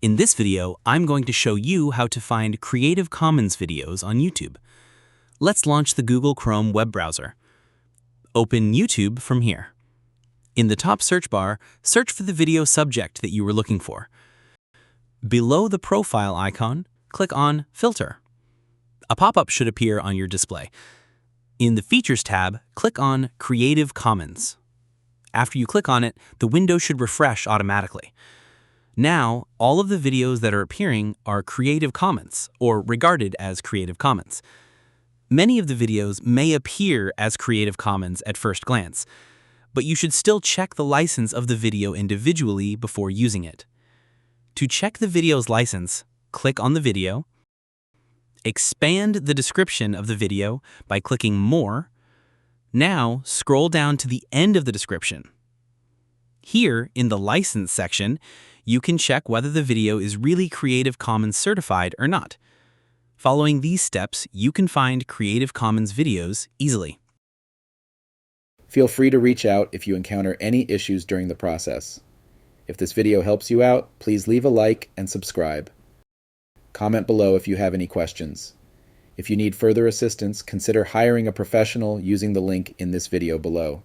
In this video, I'm going to show you how to find Creative Commons videos on YouTube. Let's launch the Google Chrome web browser. Open YouTube from here. In the top search bar, search for the video subject that you were looking for. Below the profile icon, click on Filter. A pop-up should appear on your display. In the Features tab, click on Creative Commons. After you click on it, the window should refresh automatically. Now, all of the videos that are appearing are Creative Commons, or regarded as Creative Commons. Many of the videos may appear as Creative Commons at first glance, but you should still check the license of the video individually before using it. To check the video's license, click on the video, expand the description of the video by clicking More. Now, scroll down to the end of the description. Here, in the License section, you can check whether the video is really Creative Commons certified or not. Following these steps, you can find Creative Commons videos easily. Feel free to reach out if you encounter any issues during the process. If this video helps you out, please leave a like and subscribe. Comment below if you have any questions. If you need further assistance, consider hiring a professional using the link in this video below.